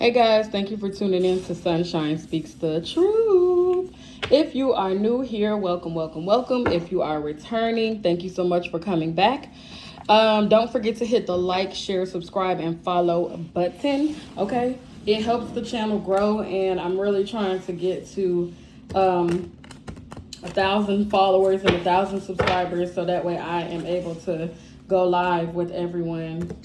Hey guys, thank you for tuning in to Sunshine Speaks the Truth. If you are new here, welcome, welcome, welcome. If you are returning, thank you so much for coming back. Don't forget to hit the like, share, subscribe, and follow button, okay? It helps the channel grow, and I'm really trying to get to 1,000 followers and 1,000 subscribers, so that way I am able to go live with everyone.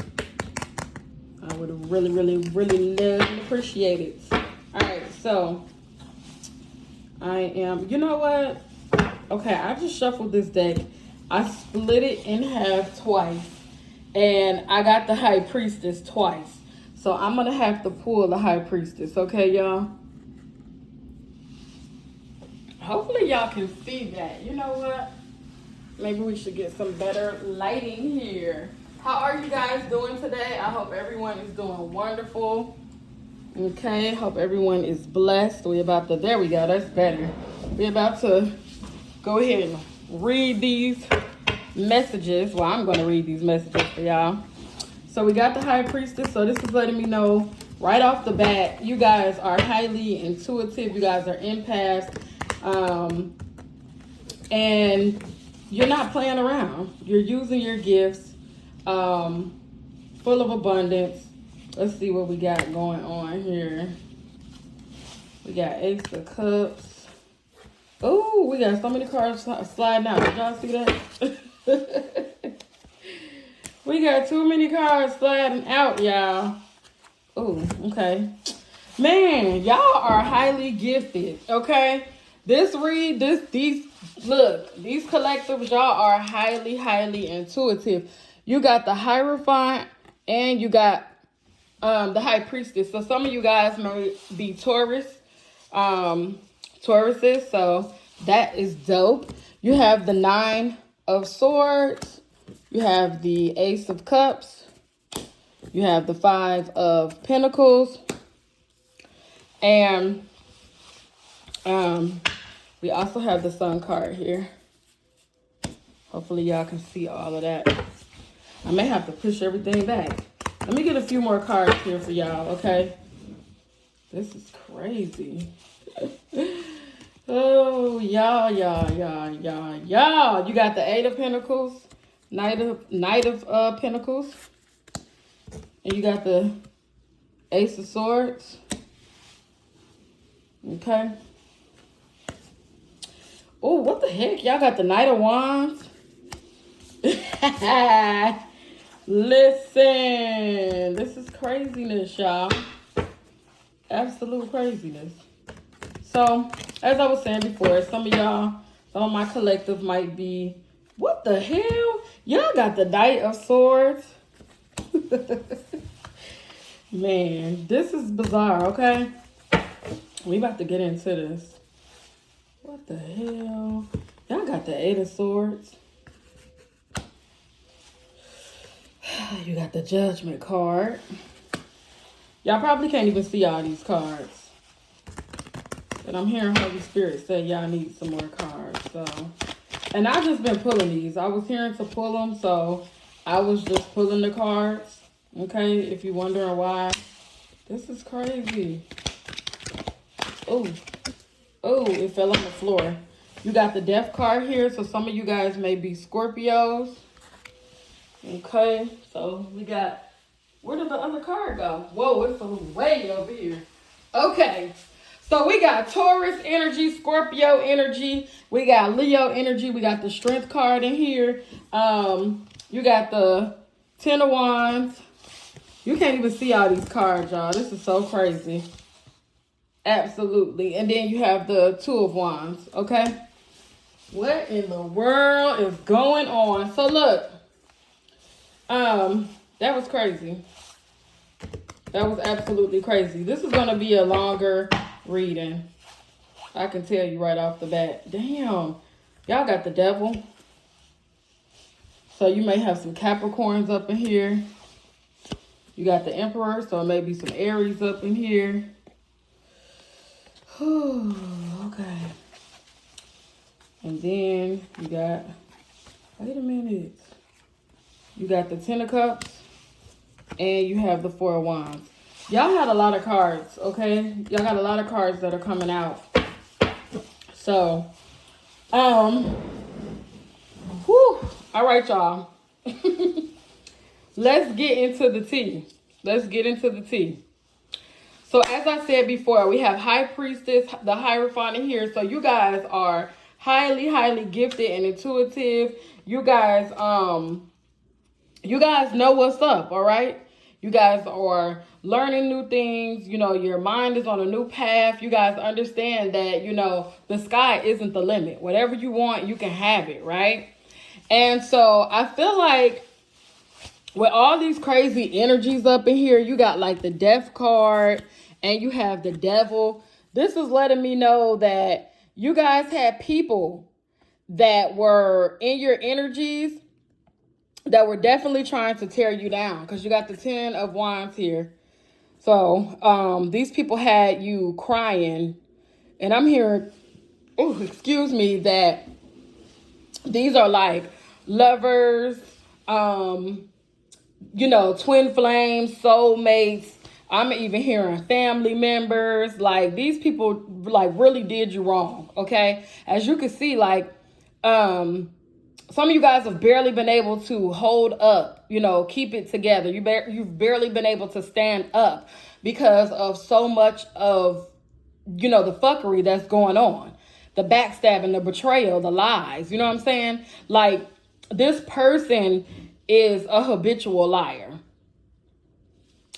I would really, really, really love and appreciate it. All right, so I am, you know what? Okay, I just shuffled this deck. I split it in half twice, and I got the High Priestess twice. So I'm going to have to pull the High Priestess, okay, y'all? Hopefully y'all can see that. You know what? Maybe we should get some better lighting here. How are you guys doing today? I hope everyone is doing wonderful. Okay, hope everyone is blessed. We about to, there we go, that's better. We're about to go ahead and read these messages. Well, I'm going to read these messages for y'all. So we got the High Priestess. So this is letting me know right off the bat, you guys are highly intuitive. You guys are empaths. And you're not playing around. You're using your gifts. Full of abundance. Let's see what we got going on here. We got Ace of Cups. Oh, we got so many cards sliding out. Did y'all see that? We got too many cards sliding out, y'all. Oh, okay. Man, y'all are highly gifted, okay? These collectives, y'all are highly, highly intuitive. You got the Hierophant and you got the High Priestess. So some of you guys may be Tauruses. So that is dope. You have the Nine of Swords. You have the Ace of Cups. You have the Five of Pentacles. And we also have the Sun card here. Hopefully y'all can see all of that. I may have to push everything back. Let me get a few more cards here for y'all, okay? This is crazy. Oh, y'all. You got the Eight of Pentacles, Knight of Pentacles, and you got the Ace of Swords. Okay. Oh, what the heck? Y'all got the Knight of Wands. Listen, this is craziness, y'all. Absolute craziness. So, as I was saying before, some of my collective might be, what the hell? Y'all got the Knight of Swords. Man, this is bizarre, okay? We about to get into this. What the hell? Y'all got the Eight of Swords. You got the Judgment card. Y'all probably can't even see all these cards. But I'm hearing Holy Spirit say y'all need some more cards. So, and I've just been pulling these. I was hearing to pull them, so I was just pulling the cards. Okay, if you're wondering why. This is crazy. Oh, it fell on the floor. You got the Death card here, so some of you guys may be Scorpios. Okay, so we got, where did the other card go? Whoa, it's way over here. Okay, so we got Taurus energy, Scorpio energy. We got Leo energy. We got the Strength card in here. You got the Ten of Wands. You can't even see all these cards, y'all. This is so crazy. Absolutely. And then you have the Two of Wands, okay? What in the world is going on? So look, that was crazy. That was absolutely crazy. This is going to be a longer reading. I can tell you right off the bat. Damn. Y'all got the Devil. So you may have some Capricorns up in here. You got the Emperor, so maybe some Aries up in here. Okay. And then you got, wait a minute. You got the Ten of Cups and you have the Four of Wands. Y'all had a lot of cards, okay? Y'all got a lot of cards that are coming out. So, whew. All right, y'all. Let's get into the tea. Let's get into the tea. So as I said before, we have High Priestess, the Hierophant here. So you guys are highly, highly gifted and intuitive. You guys know what's up, all right? You guys are learning new things. You know, your mind is on a new path. You guys understand that, you know, the sky isn't the limit. Whatever you want, you can have it, right? And so I feel like with all these crazy energies up in here, you got like the Death card and you have the Devil. This is letting me know that you guys had people that were in your energies that were definitely trying to tear you down, because you got the 10 of Wands here. So these people had you crying, and I'm hearing, oh, excuse me, that these are like lovers, you know, twin flames, soulmates. I'm even hearing family members. Like, these people like really did you wrong, okay? As you can see, like, some of you guys have barely been able to hold up, you know, keep it together. You've barely been able to stand up because of so much of, you know, the fuckery that's going on. The backstabbing, the betrayal, the lies. You know what I'm saying? Like, this person is a habitual liar.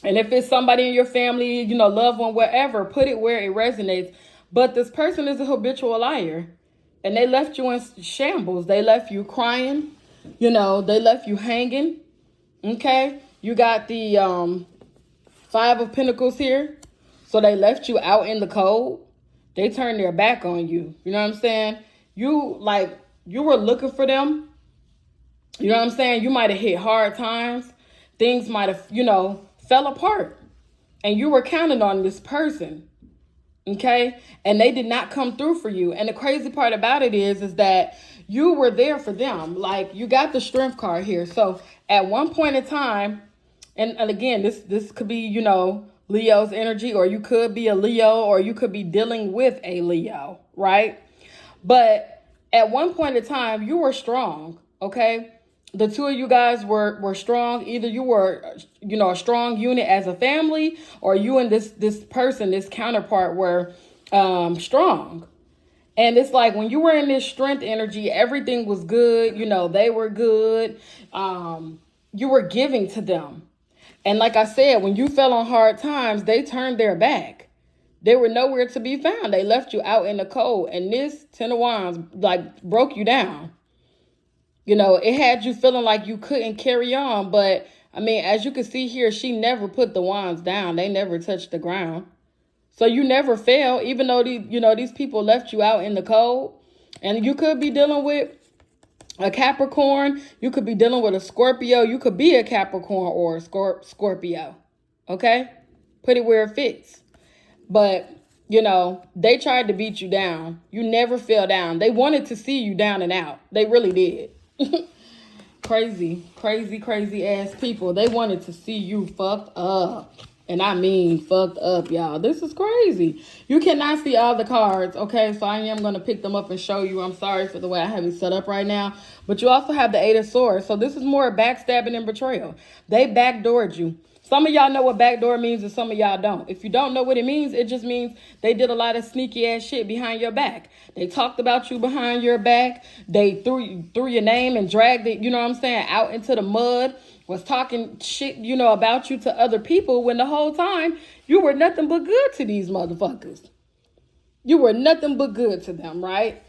And if it's somebody in your family, you know, loved one, wherever, put it where it resonates. But this person is a habitual liar. And they left you in shambles. They left you crying. You know, they left you hanging. Okay? You got the 5 of Pentacles here. So they left you out in the cold. They turned their back on you. You know what I'm saying? You were looking for them. You know what I'm saying? You might have hit hard times. Things might have, you know, fell apart. And you were counting on this person. Okay? And they did not come through for you. And the crazy part about it is that you were there for them. Like, you got the Strength card here. So at one point in time, and again, this could be, you know, Leo's energy, or you could be a Leo, or you could be dealing with a Leo, right? But at one point in time, you were strong, okay? The two of you guys were strong. Either you were, you know, a strong unit as a family, or you and this person, this counterpart, were strong. And it's like when you were in this strength energy, everything was good. You know, they were good. You were giving to them. And like I said, when you fell on hard times, they turned their back. They were nowhere to be found. They left you out in the cold. And this 10 of Wands, like, broke you down. You know, it had you feeling like you couldn't carry on. But, I mean, as you can see here, she never put the wands down. They never touched the ground. So you never fail, even though these people left you out in the cold. And you could be dealing with a Capricorn. You could be dealing with a Scorpio. You could be a Capricorn or a Scorpio. Okay? Put it where it fits. But, you know, they tried to beat you down. You never fell down. They wanted to see you down and out. They really did. Crazy ass people. They wanted to see you fucked up. And I mean fucked up, y'all. This is crazy. You cannot see all the cards, okay? So I am going to pick them up and show you. I'm sorry for the way I have it set up right now. But you also have the 8 of Swords. So this is more backstabbing and betrayal. They backdoored you. Some of y'all know what backdoor means and some of y'all don't. If you don't know what it means, it just means they did a lot of sneaky ass shit behind your back. They talked about you behind your back. They threw your name and dragged it, you know what I'm saying, out into the mud. Was talking shit, you know, about you to other people when the whole time you were nothing but good to these motherfuckers. You were nothing but good to them, right?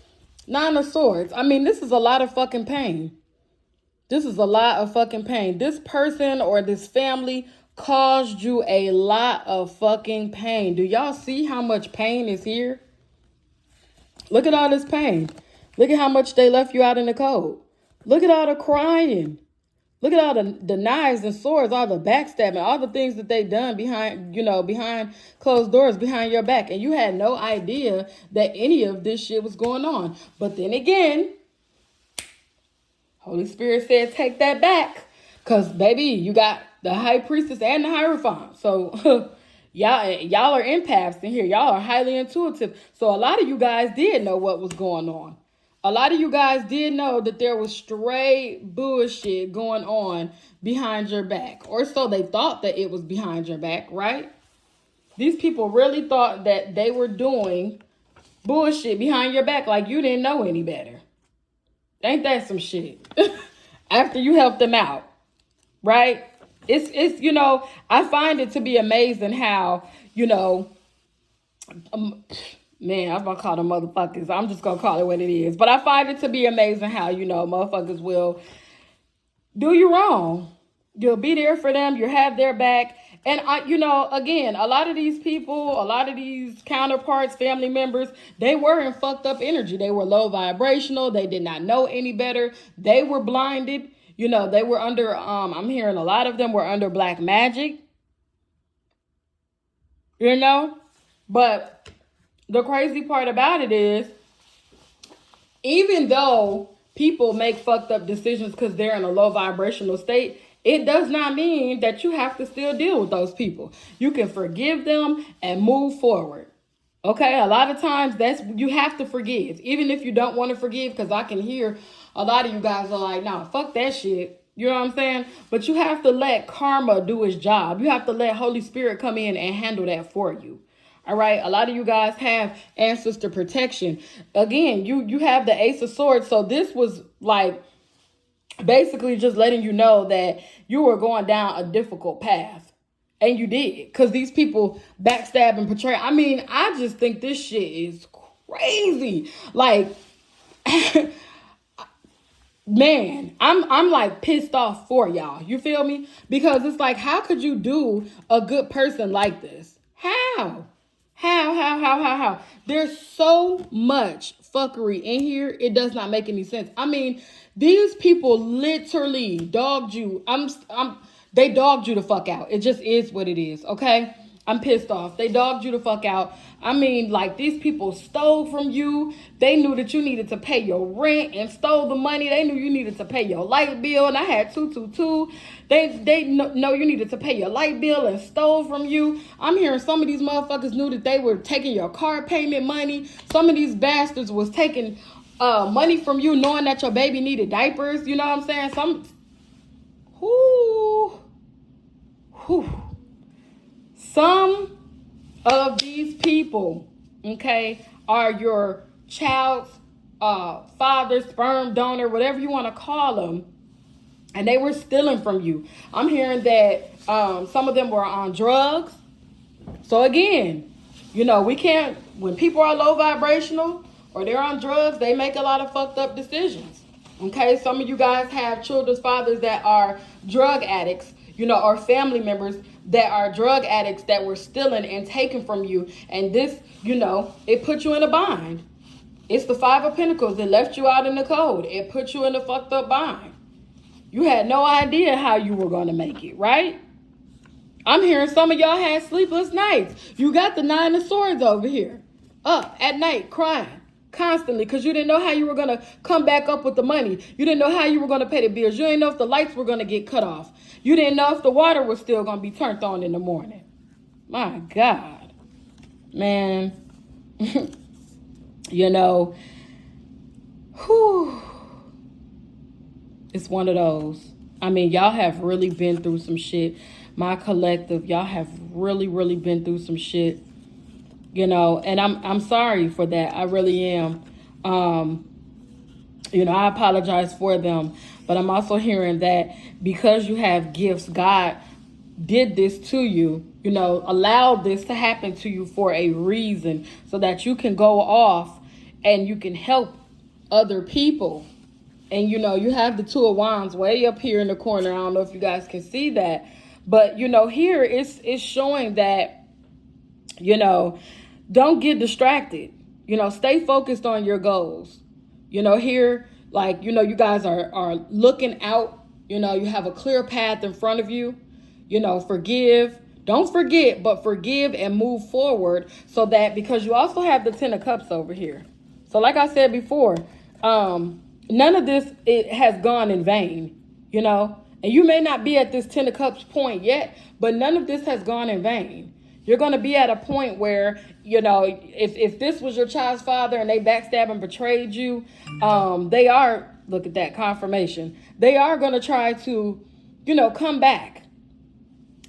9 of Swords. I mean, this is a lot of fucking pain. This is a lot of fucking pain. This person or this family caused you a lot of fucking pain. Do y'all see how much pain is here? Look at all this pain. Look at how much they left you out in the cold. Look at all the crying. Look at all the knives and swords, all the backstabbing, all the things that they done behind closed doors, behind your back. And you had no idea that any of this shit was going on. But then again, Holy Spirit said, take that back. Because, baby, you got the High Priestess and the Hierophant. So Y'all are empaths in here. Y'all are highly intuitive. So a lot of you guys did know what was going on. A lot of you guys did know that there was straight bullshit going on behind your back. Or so they thought that it was behind your back, right? These people really thought that they were doing bullshit behind your back like you didn't know any better. Ain't that some shit? After you helped them out, right? It's I find it to be amazing how, man, I was gonna call them motherfuckers. I'm just gonna call it what it is. But I find it to be amazing how, motherfuckers will do you wrong. You'll be there for them. You have their back. And again, a lot of these people, a lot of these counterparts, family members, they were in fucked up energy. They were low vibrational. They did not know any better. They were blinded. They were under, I'm hearing a lot of them were under black magic. But the crazy part about it is, even though people make fucked up decisions because they're in a low vibrational state, it does not mean that you have to still deal with those people. You can forgive them and move forward. Okay, a lot of times you have to forgive, even if you don't want to forgive, because I can hear a lot of you guys are like, nah, fuck that shit. You know what I'm saying? But you have to let karma do its job. You have to let Holy Spirit come in and handle that for you. All right. A lot of you guys have ancestor protection. Again, you have the Ace of Swords. So this was like basically just letting you know that you were going down a difficult path. And you did. Because these people backstab and betray. I mean, I just think this shit is crazy. Like, man, I'm like pissed off for y'all. You feel me? Because it's like, how could you do a good person like this? How? There's so much fuckery in here. It does not make any sense. I mean, these people literally dogged you. They dogged you the fuck out. It just is what it is. Okay. I'm pissed off. They dogged you the fuck out. I mean, like, these people stole from you. They knew that you needed to pay your rent and stole the money. They knew you needed to pay your light bill. And I had 222. They know you needed to pay your light bill and stole from you. I'm hearing some of these motherfuckers knew that they were taking your car payment money. Some of these bastards was taking money from you knowing that your baby needed diapers. You know what I'm saying? Some of these people, okay, are your child's father, sperm donor, whatever you want to call them, and they were stealing from you. I'm hearing that some of them were on drugs. So again, we can't, when people are low vibrational or they're on drugs, they make a lot of fucked up decisions. Okay, some of you guys have children's fathers that are drug addicts, or family members that are drug addicts that were stealing and taken from you. And this, it put you in a bind. It's the Five of Pentacles. It left you out in the cold. It put you in a fucked up bind. You had no idea how you were going to make it, right? I'm hearing some of y'all had sleepless nights. You got the Nine of Swords over here. Up at night crying constantly because you didn't know how you were going to come back up with the money. You didn't know how you were going to pay the bills. You didn't know if the lights were going to get cut off. You didn't know if the water was still going to be turned on in the morning. My God. Man. Whew. It's one of those. I mean, y'all have really been through some shit. My collective, y'all have really, really been through some shit. And I'm sorry for that. I really am. I apologize for them. But I'm also hearing that because you have gifts, God did this to you, allowed this to happen to you for a reason so that you can go off and you can help other people. And, you have the Two of Wands way up here in the corner. I don't know if you guys can see that. But, here it's showing that, don't get distracted. Stay focused on your goals. Here, like, you guys are looking out. You have a clear path in front of you. Forgive. Don't forget, but forgive and move forward so that, because you also have the Ten of Cups over here. So like I said before, none of this has gone in vain, and you may not be at this Ten of Cups point yet, but none of this has gone in vain. You're going to be at a point where, you know, if this was your child's father and they backstabbed and betrayed you, they are, look at that confirmation, they are going to try to, you know, come back.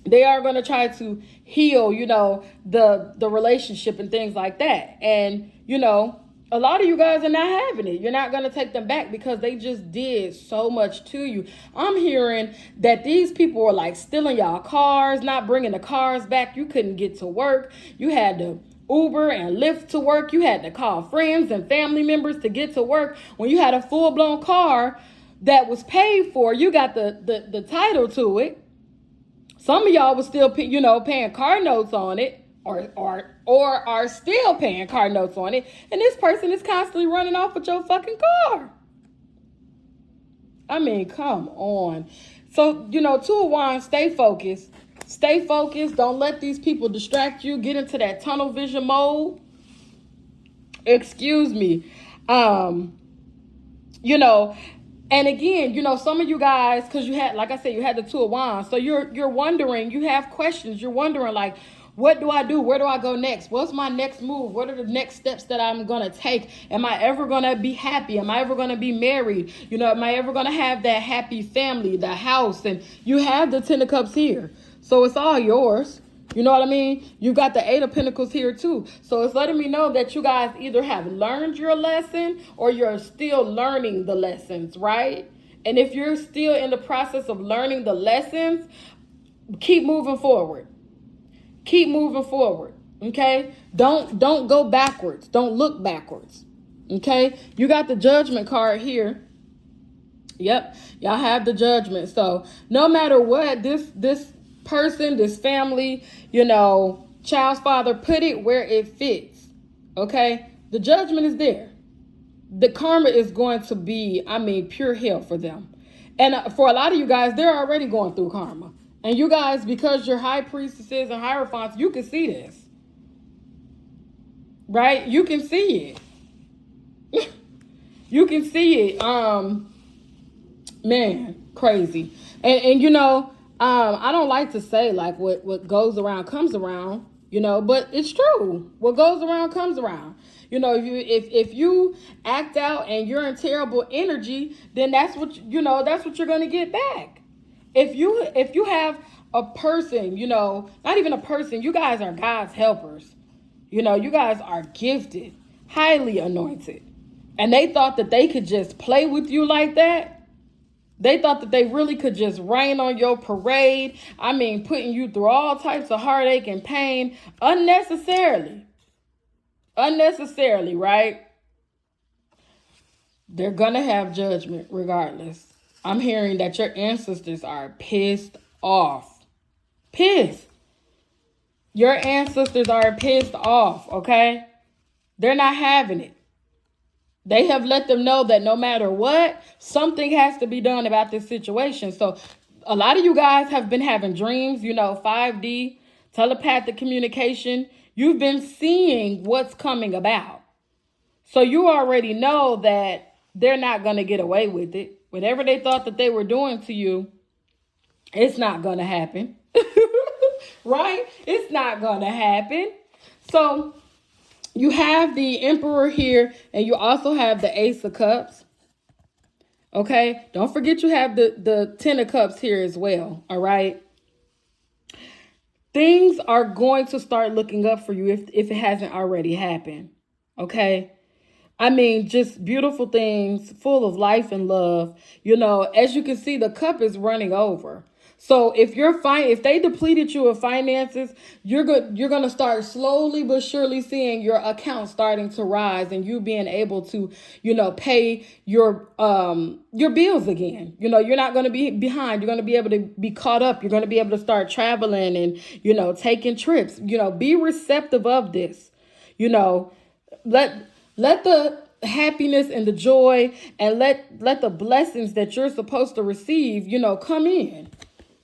They are going to try to heal, you know, the relationship and things like that. And, you know, a lot of you guys are not having it. You're not going to take them back because they just did so much to you. I'm hearing that these people were like stealing y'all cars, not bringing the cars back. You couldn't get to work. You had to Uber and Lyft to work. You had to call friends and family members to get to work. When you had a full-blown car that was paid for, you got the title to it. Some of y'all was still, you know, paying car notes on it. Or are still paying car notes on it, and this person is constantly running off with your fucking car. I mean, come on. So, you know, Two of Wands, stay focused. Stay focused. Don't let these people distract you. Get into that tunnel vision mode. Excuse me. You know, and again, you know, some of you guys, because you had, like I said, you had the Two of Wands. So you're wondering, you have questions. You're wondering, like, what do I do? Where do I go next? What's my next move? What are the next steps that I'm going to take? Am I ever going to be happy? Am I ever going to be married? You know, am I ever going to have that happy family, the house? And you have the Ten of Cups here. So it's all yours. You know what I mean? You got the Eight of Pentacles here too. So it's letting me know that you guys either have learned your lesson or you're still learning the lessons, right? And if you're still in the process of learning the lessons, keep moving forward. Keep moving forward, okay? Don't go backwards. Don't look backwards, okay? You got the Judgment card here. Yep, y'all have the Judgment. So no matter what, this person, this family, you know, child's father, put it where it fits, okay? The Judgment is there. The karma is going to be, I mean, pure hell for them. And for a lot of you guys, they're already going through karma. And you guys, because you're high priestesses and hierophants, you can see this. Right? You can see it. You can see it. Man, crazy. And you know, I don't like to say like what goes around comes around, you know, but it's true. What goes around comes around. You know, if you act out and you're in terrible energy, then that's what you're going to get back. If you have a person, you know, not even a person, you guys are God's helpers. You know, you guys are gifted, highly anointed. And they thought that they could just play with you like that. They thought that they really could just rain on your parade. I mean, putting you through all types of heartache and pain unnecessarily. Unnecessarily, right? They're going to have judgment regardless. I'm hearing that your ancestors are pissed off. Pissed. Your ancestors are pissed off, okay? They're not having it. They have let them know that no matter what, something has to be done about this situation. So a lot of you guys have been having dreams, you know, 5D, telepathic communication. You've been seeing what's coming about. So you already know that they're not going to get away with it. Whatever they thought that they were doing to you, it's not going to happen. Right? It's not going to happen. So you have the Emperor here, and you also have the Ace of Cups. Okay? Don't forget you have the Ten of Cups here as well. All right? Things are going to start looking up for you if it hasn't already happened. Okay? I mean, just beautiful things, full of life and love. You know, as you can see, the cup is running over. So if if they depleted you of finances, you're going to start slowly but surely seeing your account starting to rise and you being able to, you know, pay your bills again. You know, you're not going to be behind. You're going to be able to be caught up. You're going to be able to start traveling and, you know, taking trips. You know, be receptive of this. You know, let the happiness and the joy and let the blessings that you're supposed to receive, you know, come in.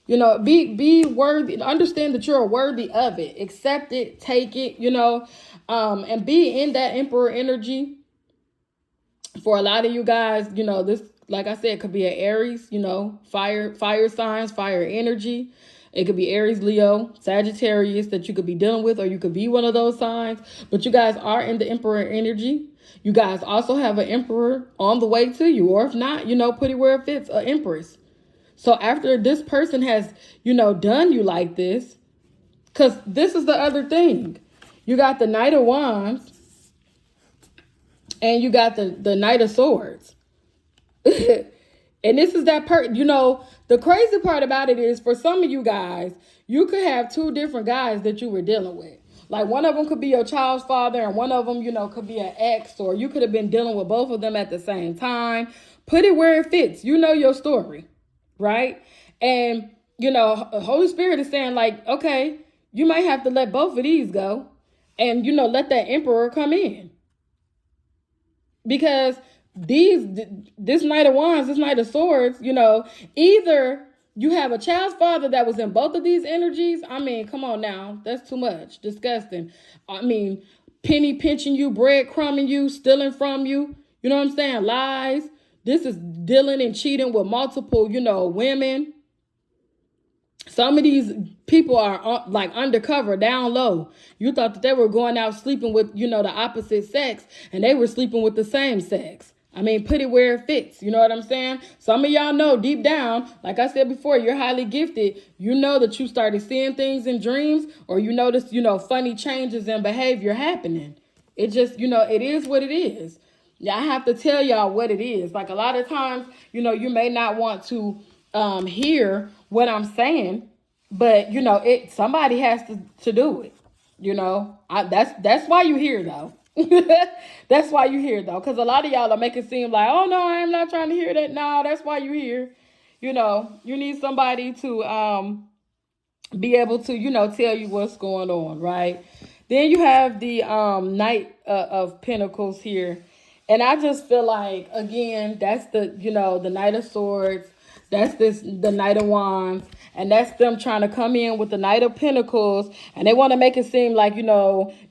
You know, be worthy. Understand that you're worthy of it. Accept it. Take it. You know, and be in that Emperor energy. For a lot of you guys, you know, this, like I said, could be an Aries. You know, fire signs, fire energy. It could be Aries, Leo, Sagittarius that you could be dealing with, or you could be one of those signs. But you guys are in the Emperor energy. You guys also have an Emperor on the way to you. Or if not, put it where it fits, an Empress. So after this person has, done you like this, because this is the other thing. You got the Knight of Wands and you got the Knight of Swords. And this is that the crazy part about it is, for some of you guys, you could have two different guys that you were dealing with. Like, one of them could be your child's father, and one of them, could be an ex, or you could have been dealing with both of them at the same time. Put it where it fits. You know your story, right? And, Holy Spirit is saying, like, okay, you might have to let both of these go and, let that Emperor come in. Because this Knight of Wands, this Knight of Swords, either you have a child's father that was in both of these energies. I mean, come on now. That's too much. Disgusting. I mean, penny pinching you, breadcrumbing you, stealing from you. You know what I'm saying? Lies. This is dealing and cheating with multiple, women. Some of these people are like undercover, down low. You thought that they were going out sleeping with, the opposite sex, and they were sleeping with the same sex. I mean, put it where it fits. You know what I'm saying? Some of y'all know deep down, like I said before, you're highly gifted. You know that you started seeing things in dreams, or you notice, funny changes in behavior happening. It just, it is what it is. Yeah, I have to tell y'all what it is. Like, a lot of times, you may not want to hear what I'm saying, but somebody has to do it. That's why you're here, though. That's why you're here, though, because a lot of y'all are making it seem like, oh no, I'm not trying to hear that. No, that's why you're here. You need somebody to be able to tell you what's going on, right? Then you have the Knight of Pentacles here, and I just feel like, again, that's the the Knight of Swords. That's the Knight of Wands. And that's them trying to come in with the Knight of Pentacles. And they want to make it seem like,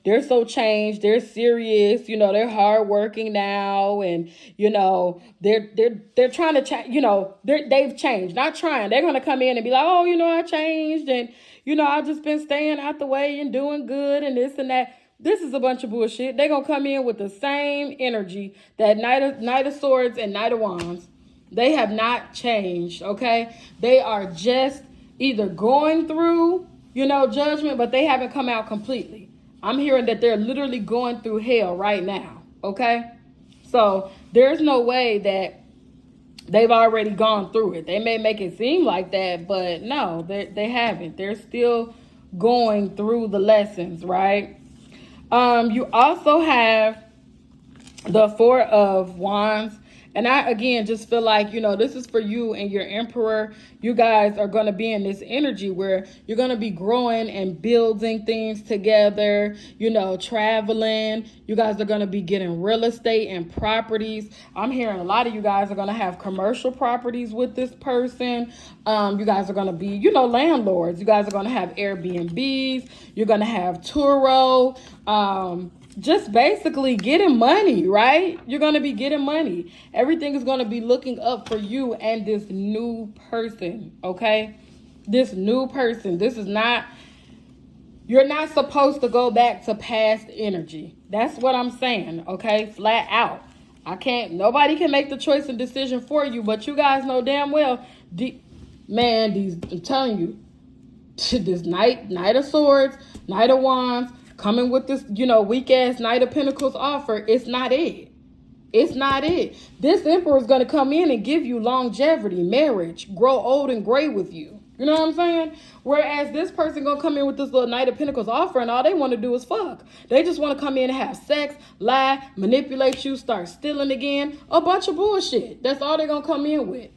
they're so changed. They're serious. They're hardworking now. And, they're trying to change. They've changed. Not trying. They're going to come in and be like, oh, I changed. And, I've just been staying out the way and doing good and this and that. This is a bunch of bullshit. They're going to come in with the same energy that Knight of Swords and Knight of Wands. They have not changed, okay? They are just either going through, judgment, but they haven't come out completely. I'm hearing that they're literally going through hell right now, okay? So there's no way that they've already gone through it. They may make it seem like that, but no, they haven't. They're still going through the lessons, right? You also have the Four of Wands. And I, again, just feel like, this is for you and your Emperor. You guys are going to be in this energy where you're going to be growing and building things together, traveling. You guys are going to be getting real estate and properties. I'm hearing a lot of you guys are going to have commercial properties with this person. You guys are going to be, landlords. You guys are going to have Airbnbs. You're going to have Turo. Just basically getting money, right? You're going to be getting money. Everything is going to be looking up for you and this new person, okay? This new person. This is not, you're not supposed to go back to past energy. That's what I'm saying, okay? Flat out. Nobody can make the choice and decision for you, but you guys know damn well, I'm telling you, this Knight of Swords, Knight of Wands, coming with this, weak ass Knight of Pentacles offer, it's not it. It's not it. This Emperor is going to come in and give you longevity, marriage, grow old and gray with you. You know what I'm saying? Whereas this person going to come in with this little Knight of Pentacles offer and all they want to do is fuck. They just want to come in and have sex, lie, manipulate you, start stealing again. A bunch of bullshit. That's all they're going to come in with.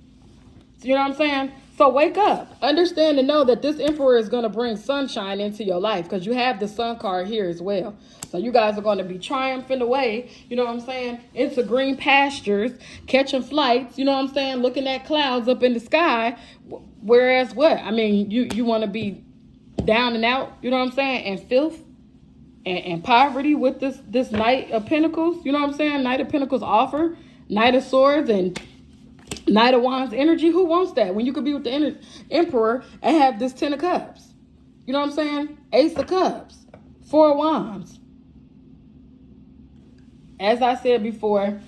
You know what I'm saying? So wake up. Understand and know that this Emperor is going to bring sunshine into your life because you have the Sun card here as well. So you guys are going to be triumphing away, you know what I'm saying, into green pastures, catching flights, you know what I'm saying, looking at clouds up in the sky. Whereas what? I mean, you want to be down and out, you know what I'm saying, and filth and poverty with this Knight of Pentacles, you know what I'm saying, Knight of Pentacles offer, Knight of Swords, and Knight of Wands energy. Who wants that when you could be with the Emperor and have this 10 of Cups? You know what I'm saying? Ace of Cups. 4 of Wands. As I said before,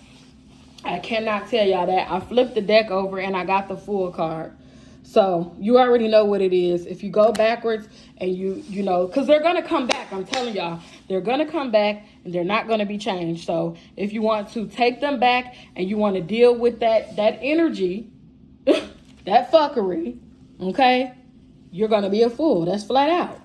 I cannot tell y'all that. I flipped the deck over and I got the Fool card. So you already know what it is. If you go backwards and you know, because they're going to come back. I'm telling y'all, they're going to come back and they're not going to be changed. So if you want to take them back and you want to deal with that energy, that fuckery, okay, you're going to be a fool. That's flat out.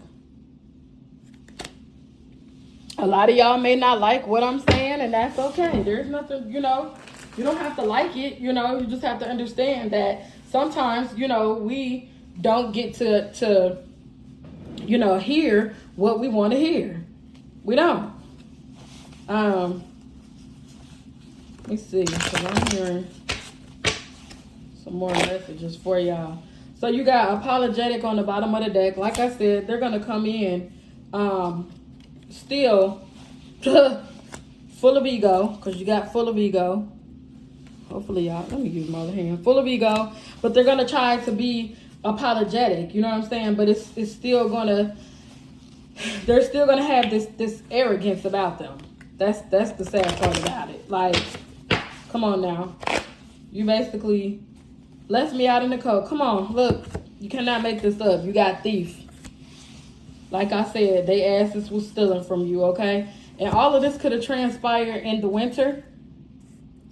A lot of y'all may not like what I'm saying, and that's okay. There's nothing, you know, you don't have to like it, you know, you just have to understand that sometimes, you know, we don't get to you know, hear what we want to hear. We don't. Let me see, because I'm hearing some more messages for y'all. So you got apologetic on the bottom of the deck. Like I said, they're going to come in still full of ego, because you got full of ego. Hopefully y'all, let me use my other hand. Full of ego, but they're going to try to be apologetic, you know what I'm saying? But it's still going to, they're still going to have this arrogance about them. That's the sad part about it. Like, come on now. You basically left me out in the cold. Come on, look, you cannot make this up. You got thief. Like I said, they asses was stealing from you, okay? And all of this could have transpired in the winter.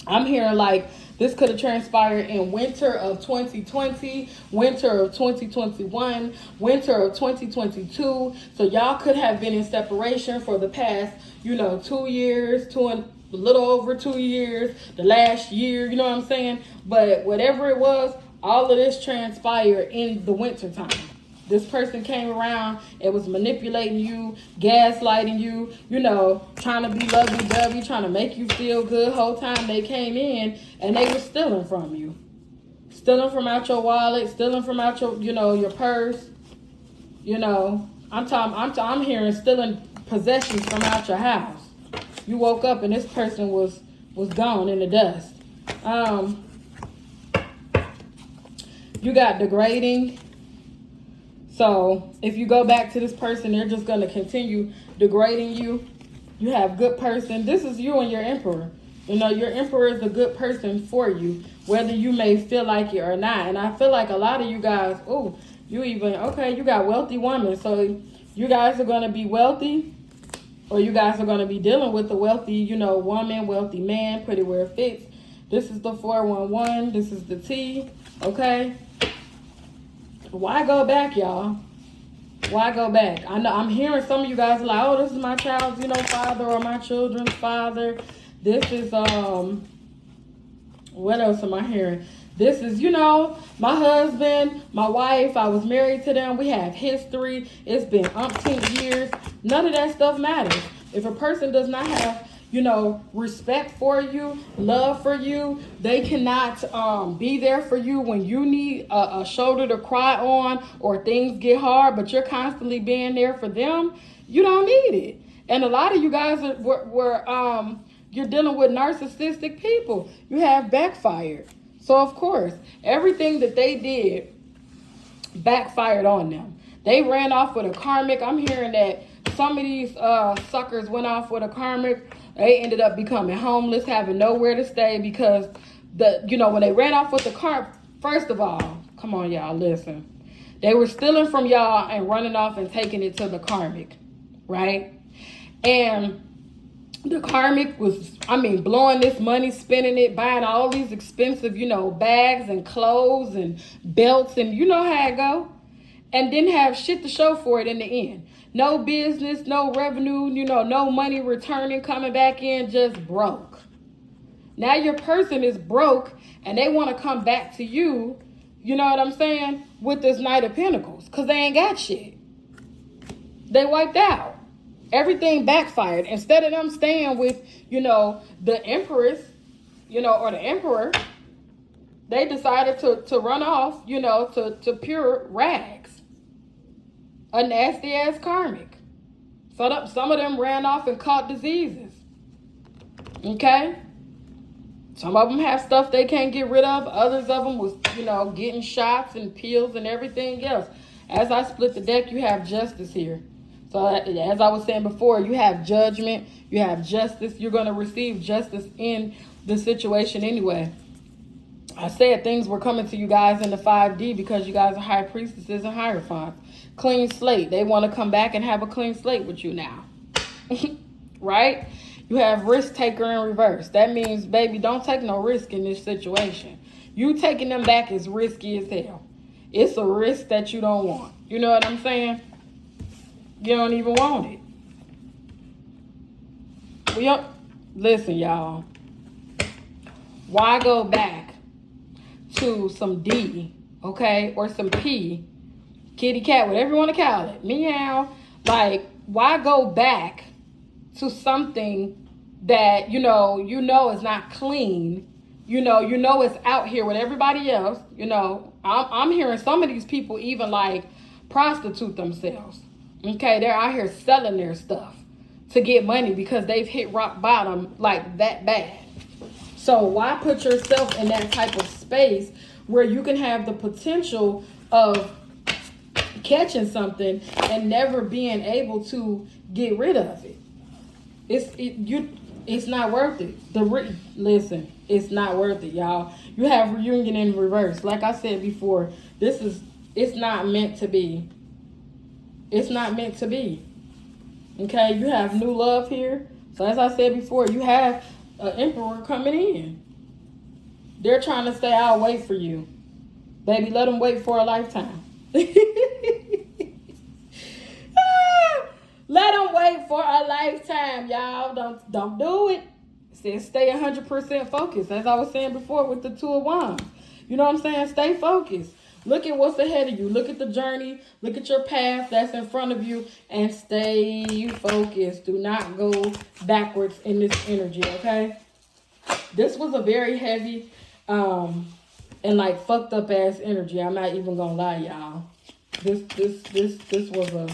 I'm hearing like this could have transpired in winter of 2020, winter of 2021, winter of 2022. So y'all could have been in separation for the past, you know, 2 years, a little over 2 years, the last year, you know what I'm saying? But whatever it was, all of this transpired in the winter time. This person came around, it was manipulating you, gaslighting you, you know, trying to be lovey-dovey, trying to make you feel good. Whole time they came in and they were stealing from you. Stealing from out your wallet, stealing from out your, you know, your purse. You know, I'm hearing stealing possessions from out your house. You woke up and this person was gone in the dust. You got degrading. So if you go back to this person, they're just going to continue degrading you. You have good person. This is you and your emperor. You know, your emperor is a good person for you, whether you may feel like it or not. And I feel like a lot of you guys, you got wealthy women. So you guys are going to be wealthy, or you guys are going to be dealing with a wealthy, you know, woman, wealthy man, pretty where it fits. This is the 411. This is the T. Okay. Why go back, y'all? Why go back? I know I'm hearing some of you guys are like, oh, this is my child's, you know, father, or my children's father. This is, what else am I hearing? This is, you know, my husband, my wife. I was married to them. We have history. It's been umpteen years. None of that stuff matters. If a person does not have, you know, respect for you, love for you, they cannot be there for you when you need a shoulder to cry on or things get hard, but you're constantly being there for them, you don't need it. And a lot of you guys you're dealing with narcissistic people. You have backfired. So, of course, everything that they did backfired on them. They ran off with a karmic. I'm hearing that some of these suckers went off with a karmic. They ended up becoming homeless, having nowhere to stay because, when they ran off with the car, first of all, come on, y'all, listen. They were stealing from y'all and running off and taking it to the karmic, right? And the karmic was, blowing this money, spending it, buying all these expensive, bags and clothes and belts, and you know how it go. And didn't have shit to show for it in the end. No business, no revenue, no money returning, coming back in, just broke. Now your person is broke and they want to come back to you, you know what I'm saying, with this Knight of Pentacles, because they ain't got shit. They wiped out. Everything backfired. Instead of them staying with, the Empress, or the Emperor, they decided to run off, to pure rags. A nasty ass karmic. So some of them ran off and caught diseases. Okay? Some of them have stuff they can't get rid of. Others of them was, getting shots and pills and everything else. As I split the deck, you have justice here. So as I was saying before, you have judgment, you have justice. You're going to receive justice in the situation anyway. I said things were coming to you guys in the 5D because you guys are high priestesses and hierophants. Clean slate. They want to come back and have a clean slate with you now. Right? You have risk taker in reverse. That means, baby, don't take no risk in this situation. You taking them back is risky as hell. It's a risk that you don't want. You know what I'm saying? You don't even want it. Listen, y'all. Why go back to some D, okay, or some P, kitty cat, whatever you want to call it, meow? Like, why go back to something that you know is not clean? You know it's out here with everybody else. I'm hearing some of these people even like prostitute themselves. Okay, they're out here selling their stuff to get money because they've hit rock bottom like that bad. So why put yourself in that type of space where you can have the potential of catching something and never being able to get rid of it? It's not worth it. Listen, it's not worth it, y'all. You have reunion in reverse. Like I said before, it's not meant to be. It's not meant to be. Okay, you have new love here. So as I said before, you have an emperor coming in. They're trying to say, I'll wait for you. Baby, let them wait for a lifetime. Let them wait for a lifetime, y'all. Don't do it. It says stay 100% focused. As I was saying before with the Two of Wands. You know what I'm saying? Stay focused. Look at what's ahead of you. Look at the journey. Look at your path that's in front of you. And stay focused. Do not go backwards in this energy, okay? This was a very heavy and like fucked up ass energy. I'm not even gonna lie, y'all. This was a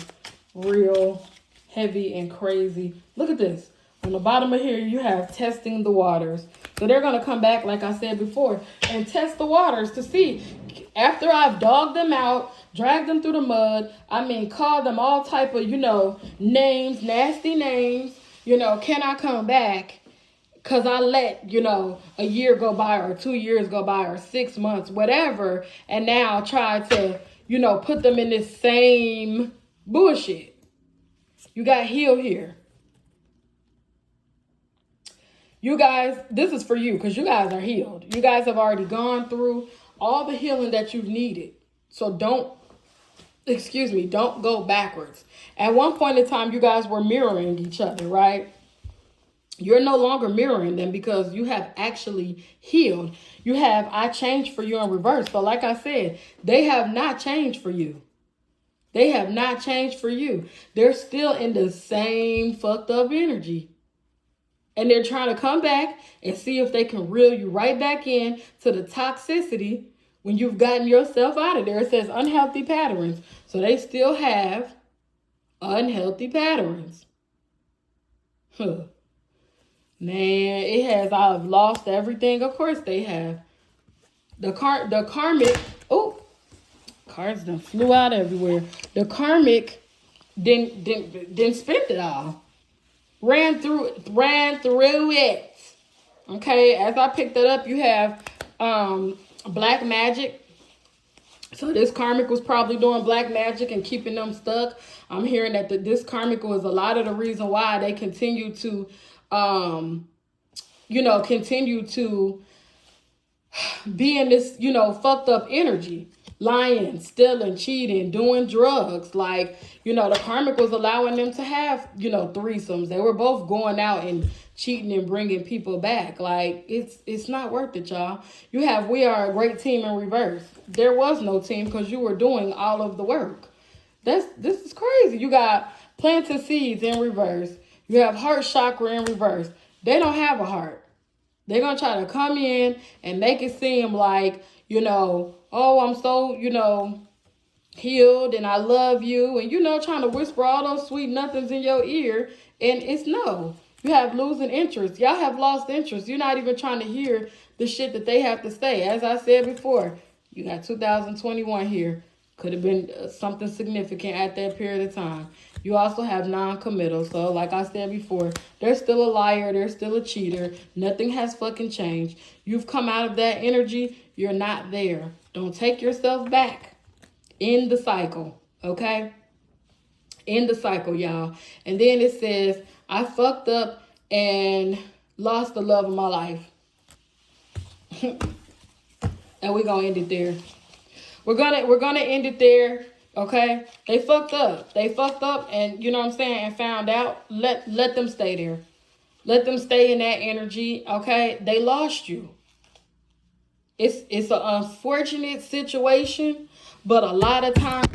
real heavy and crazy. Look at this. On the bottom of here, you have testing the waters. So they're going to come back, like I said before, and test the waters to see. After I've dogged them out, dragged them through the mud, called them all type of, names, nasty names, can I come back? Because I let, a year go by or 2 years go by or 6 months, whatever. And now try to, put them in this same bullshit. You got heal here. You guys, this is for you because you guys are healed. You guys have already gone through all the healing that you've needed. So don't go backwards. At one point in time, you guys were mirroring each other, right? You're no longer mirroring them because you have actually healed. You have, I changed for you in reverse. But like I said, they have not changed for you. They have not changed for you. They're still in the same fucked up energy. And they're trying to come back and see if they can reel you right back in to the toxicity when you've gotten yourself out of there. It says unhealthy patterns. So they still have unhealthy patterns. Man, it has, I've lost everything. Of course they have. The karmic, cards done flew out everywhere. The karmic didn't spend it all. Ran through it. Okay, as I picked it up, you have black magic. So this karmic was probably doing black magic and keeping them stuck. I'm hearing that this karmic was a lot of the reason why they continue to, continue to be in this, fucked up energy. Lying, stealing, cheating, doing drugs. Like, the karmic was allowing them to have, threesomes. They were both going out and cheating and bringing people back. Like, it's not worth it, y'all. You have, we are a great team in reverse. There was no team because you were doing all of the work. This is crazy. You got planting seeds in reverse. You have heart chakra in reverse. They don't have a heart. They're going to try to come in and make it seem like, oh, I'm so, healed and I love you. And, trying to whisper all those sweet nothings in your ear. And it's no. You have losing interest. Y'all have lost interest. You're not even trying to hear the shit that they have to say. As I said before, you got 2021 here. Could have been something significant at that period of time. You also have non-committal. So like I said before, they're still a liar. They're still a cheater. Nothing has fucking changed. You've come out of that energy. You're not there. Don't take yourself back. End the cycle. Okay? End the cycle, y'all. And then it says, I fucked up and lost the love of my life. And we're gonna end it there. We're gonna end it there. Okay? They fucked up. They fucked up, and you know what I'm saying, and found out. Let them stay there. Let them stay in that energy. Okay? They lost you. It's an unfortunate situation, but a lot of times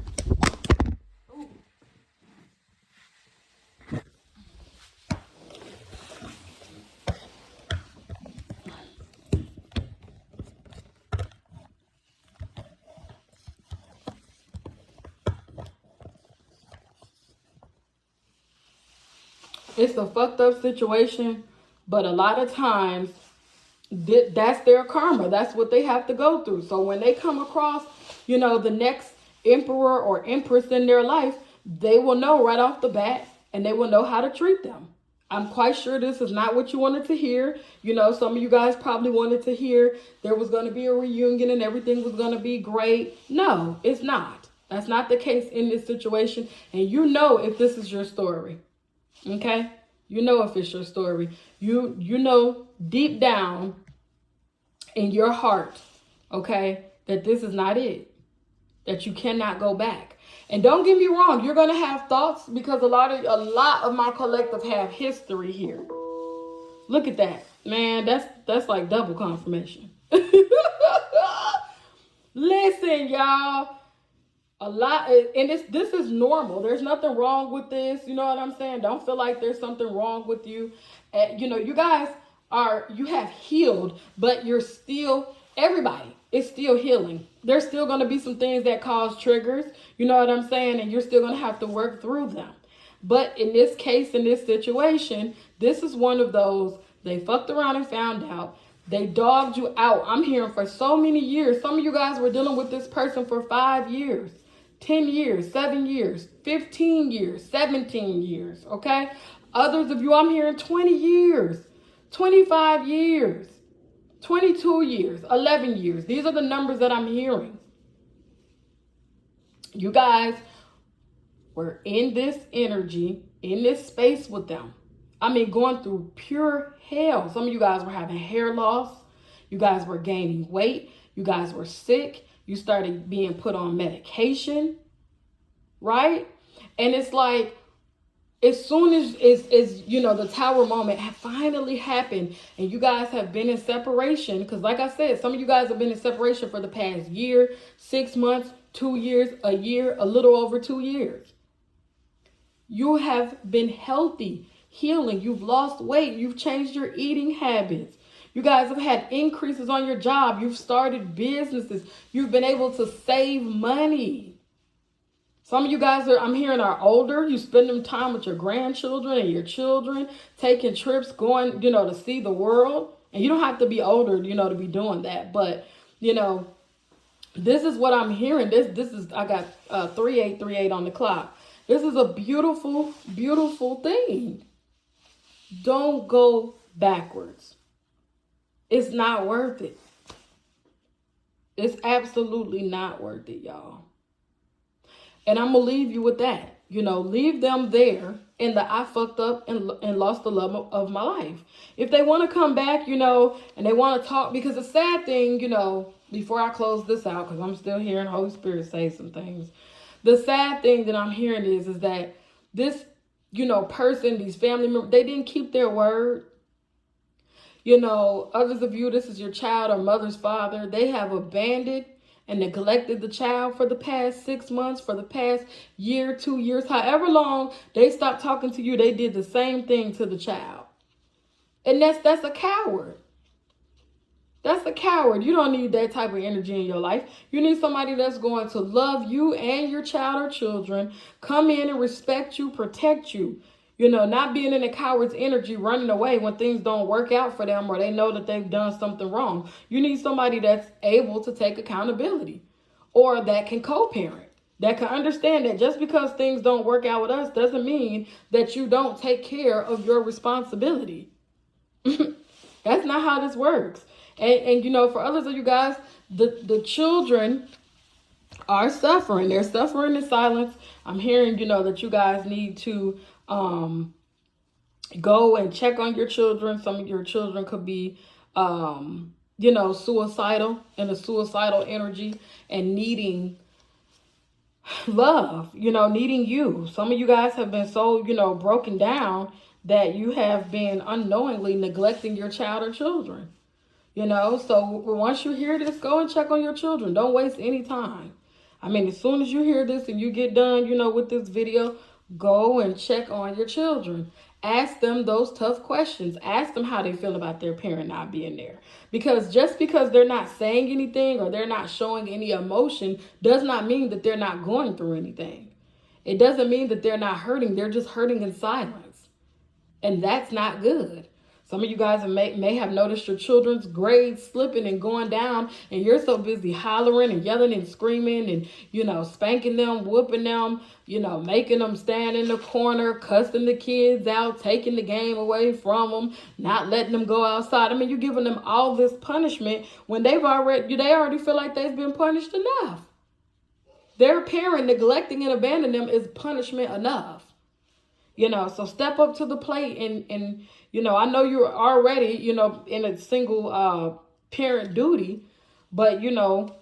it's a fucked up situation, but a lot of times that's their karma. That's what they have to go through. So when they come across, the next emperor or empress in their life, they will know right off the bat, and they will know how to treat them. I'm quite sure this is not what you wanted to hear. Some of you guys probably wanted to hear there was going to be a reunion and everything was going to be great. No, it's not. That's not the case in this situation. And if this is your story. Okay? If it's your story. You know deep down in your heart, okay, that this is not it. That you cannot go back. And don't get me wrong, you're gonna have thoughts, because a lot of my collective have history here. Look at that. Man, that's like double confirmation. Listen, y'all. A lot, and this is normal. There's nothing wrong with this. You know what I'm saying? Don't feel like there's something wrong with you. You guys you have healed, but you're still, everybody is still healing. There's still going to be some things that cause triggers. You know what I'm saying? And you're still going to have to work through them. But in this case, in this situation, this is one of those, they fucked around and found out. They dogged you out. I'm hearing for so many years. Some of you guys were dealing with this person for 5 years. 10 years, 7 years, 15 years, 17 years, okay? Others of you, I'm hearing 20 years, 25 years, 22 years, 11 years. These are the numbers that I'm hearing. You guys were in this energy, in this space with them. I mean, going through pure hell. Some of you guys were having hair loss. You guys were gaining weight. You guys were sick. You started being put on medication, right? And it's like, as soon as the tower moment finally happened, and you guys have been in separation, because like I said, some of you guys have been in separation for the past year, 6 months, 2 years, a year, a little over 2 years. You have been healthy, healing. You've lost weight. You've changed your eating habits. You guys have had increases on your job. You've started businesses. You've been able to save money. Some of you guys I'm hearing are older. You spending time with your grandchildren and your children, taking trips, going, to see the world. And you don't have to be older, to be doing that. But, this is what I'm hearing. This is, I got 3838 on the clock. This is a beautiful, beautiful thing. Don't go backwards. It's not worth it. It's absolutely not worth it, y'all. And I'm going to leave you with that. Leave them there in the I fucked up and lost the love of my life. If they want to come back, and they want to talk, because the sad thing, before I close this out, because I'm still hearing Holy Spirit say some things. The sad thing that I'm hearing is that this, person, these family members, they didn't keep their word. Others of you, this is your child or mother's father. They have abandoned and neglected the child for the past 6 months, for the past year, 2 years, however long they stopped talking to you, they did the same thing to the child. And that's a coward. That's a coward. You don't need that type of energy in your life. You need somebody that's going to love you and your child or children, come in and respect you, protect you. You know, not being in a coward's energy, running away when things don't work out for them or they know that they've done something wrong. You need somebody that's able to take accountability or that can co-parent, that can understand that just because things don't work out with us doesn't mean that you don't take care of your responsibility. That's not how this works. And you know, for others of you guys, the children are suffering. They're suffering in silence. I'm hearing, you know, that you guys need to go and check on your children. Some of your children could be, you know, suicidal, in a suicidal energy and needing love, you know, needing you. Some of you guys have been so, you know, broken down that you have been unknowingly neglecting your child or children. You know, so once you hear this, go and check on your children. Don't waste any time. I mean, as soon as you hear this and you get done, you know, with this video, go and check on your children. Ask them those tough questions. Ask them how they feel about their parent not being there. Because just because they're not saying anything or they're not showing any emotion does not mean that they're not going through anything. It doesn't mean that they're not hurting. They're just hurting in silence. And that's not good. Some of you guys may have noticed your children's grades slipping and going down, and you're so busy hollering and yelling and screaming and, you know, spanking them, whooping them, you know, making them stand in the corner, cussing the kids out, taking the game away from them, not letting them go outside. I mean, you're giving them all this punishment when they already feel like they've been punished enough. Their parent neglecting and abandoning them is punishment enough. You know, so step up to the plate and you know, I know you're already, you know, in a single parent duty, but, you know,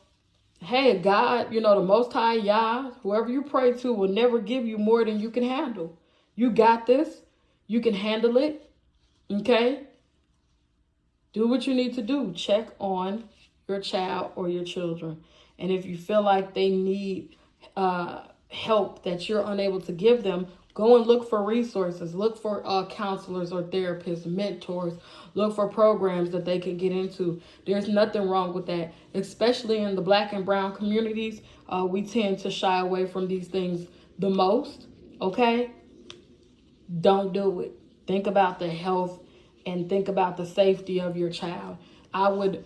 hey, God, you know, the Most High, Yah, whoever you pray to will never give you more than you can handle. You got this. You can handle it. Okay? Do what you need to do. Check on your child or your children. And if you feel like they need help that you're unable to give them, go and look for resources. Look for counselors or therapists, mentors. Look for programs that they can get into. There's nothing wrong with that. Especially in the Black and brown communities, we tend to shy away from these things the most. Okay? Don't do it. Think about the health and think about the safety of your child. I would,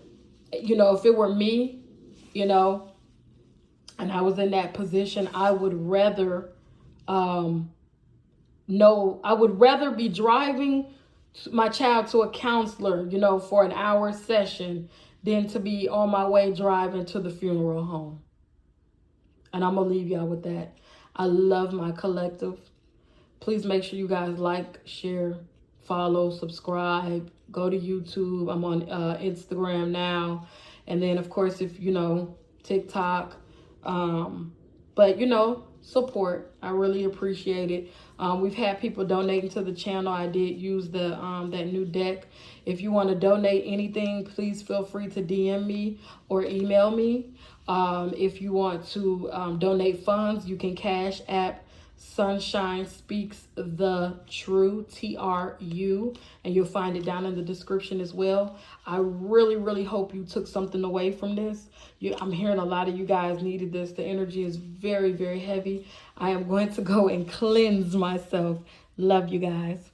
you know, if it were me, you know, and I was in that position, I would rather I would rather be driving my child to a counselor, you know, for an hour session than to be on my way driving to the funeral home. And I'm going to leave y'all with that. I love my collective. Please make sure you guys like, share, follow, subscribe, go to YouTube. I'm on Instagram now. And then, of course, if, you know, TikTok. But, you know, support. I really appreciate it. We've had people donating to the channel. I did use the that new deck. If you want to donate anything, please feel free to DM me or email me. If you want to donate funds, you can Cash App SunshineSpeaksTheTru, TRU, and you'll find it down in the description as well. I really hope you took something away from this. I'm hearing a lot of you guys needed this. The energy is very heavy. I am going to go and cleanse myself. Love you guys.